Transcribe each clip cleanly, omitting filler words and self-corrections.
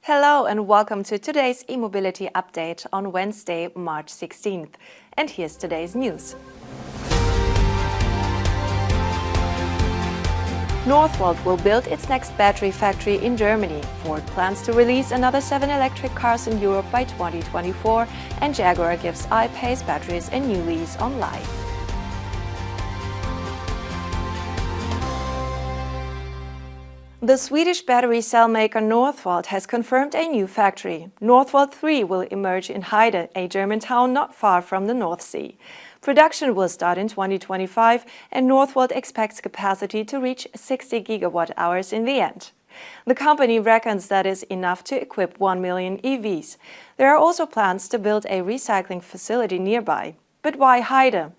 Hello and welcome to today's eMobility update on Wednesday, March 16th. And here's today's news. Northvolt will build its next battery factory in Germany. Ford plans to release another 7 electric cars in Europe by 2024, and Jaguar gives iPace batteries a new lease on life. The Swedish battery cell maker Northvolt has confirmed a new factory. Northvolt 3 will emerge in Heide, a German town not far from the North Sea. Production will start in 2025, and Northvolt expects capacity to reach 60 gigawatt-hours in the end. The company reckons that is enough to equip 1 million EVs. There are also plans to build a recycling facility nearby. But why Heide?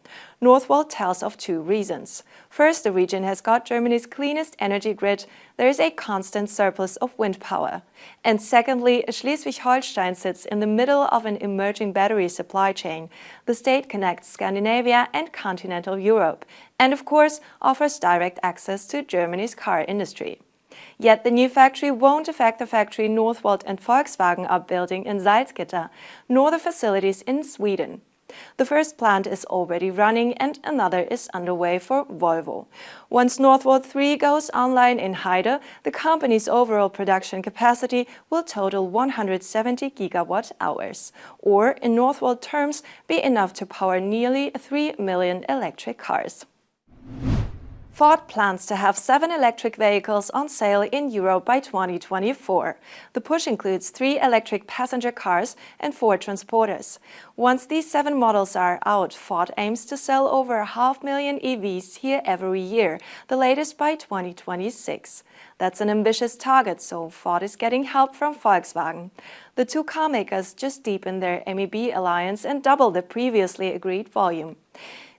Northvolt tells of two reasons. First, the region has got Germany's cleanest energy grid. There is a constant surplus of wind power. And secondly, Schleswig-Holstein sits in the middle of an emerging battery supply chain. The state connects Scandinavia and continental Europe, and of course offers direct access to Germany's car industry. Yet the new factory won't affect the factory Northvolt and Volkswagen are building in Salzgitter, nor the facilities in Sweden. The first plant is already running and another is underway for Volvo. Once Northvolt 3 goes online in Heide, the company's overall production capacity will total 170 gigawatt-hours, or in Northvolt terms, be enough to power nearly 3 million electric cars. Ford plans to have 7 electric vehicles on sale in Europe by 2024. The push includes 3 electric passenger cars and 4 transporters. Once these 7 models are out, Ford aims to sell over 500,000 EVs here every year, the latest by 2026. That's an ambitious target, so Ford is getting help from Volkswagen. The two car makers just deepened their MEB alliance and doubled the previously agreed volume.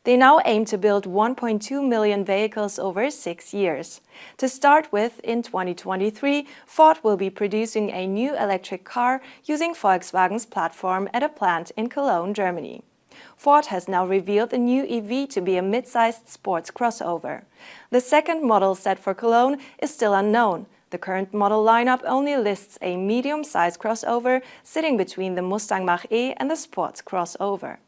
They now aim to build 1.2 million vehicles over 6 years. To start with, in 2023, Ford will be producing a new electric car using Volkswagen's platform at a plant in Cologne, Germany. Ford has now revealed the new EV to be a mid-sized sports crossover. The second model set for Cologne is still unknown. The current model lineup only lists a medium-sized crossover sitting between the Mustang Mach-E and the sports crossover.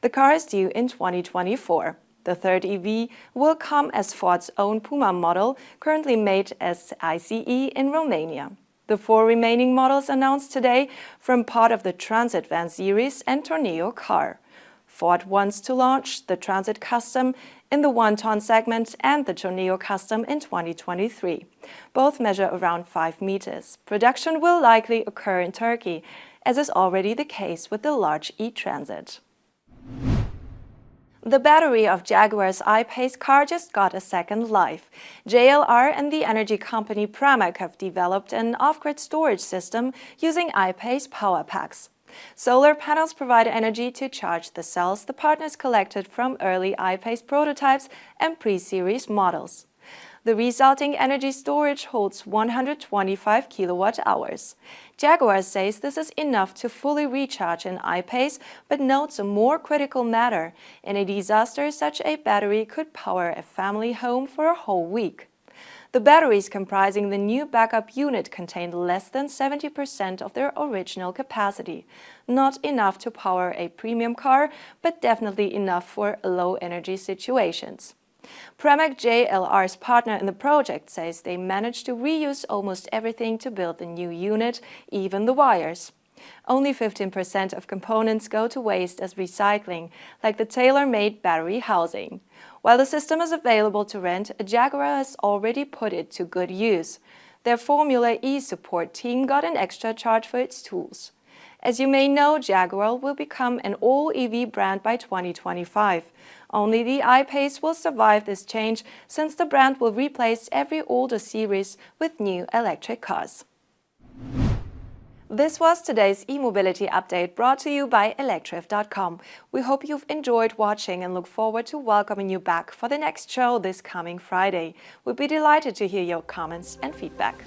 The car is due in 2024. The third EV will come as Ford's own Puma model, currently made as ICE in Romania. The 4 remaining models announced today form part of the Transit van series and Tourneo car. Ford wants to launch the Transit Custom in the 1-ton segment and the Tourneo Custom in 2023. Both measure around 5 meters. Production will likely occur in Turkey, as is already the case with the large e-Transit. The battery of Jaguar's iPace car just got a second life. JLR and the energy company Pramac have developed an off-grid storage system using iPace power packs. Solar panels provide energy to charge the cells the partners collected from early iPace prototypes and pre-series models. The resulting energy storage holds 125 kilowatt-hours. Jaguar says this is enough to fully recharge an iPace, but notes a more critical matter. In a disaster, such a battery could power a family home for a whole week. The batteries comprising the new backup unit contain less than 70% of their original capacity. Not enough to power a premium car, but definitely enough for low-energy situations. Pramac, JLR's partner in the project, says they managed to reuse almost everything to build the new unit, even the wires. Only 15% of components go to waste as recycling, like the tailor-made battery housing. While the system is available to rent, Jaguar has already put it to good use. Their Formula E support team got an extra charge for its tools. As you may know, Jaguar will become an all-EV brand by 2025. Only the iPace will survive this change, since the brand will replace every older series with new electric cars. This was today's eMobility update brought to you by electrif.com. We hope you've enjoyed watching and look forward to welcoming you back for the next show this coming Friday. We'll be delighted to hear your comments and feedback.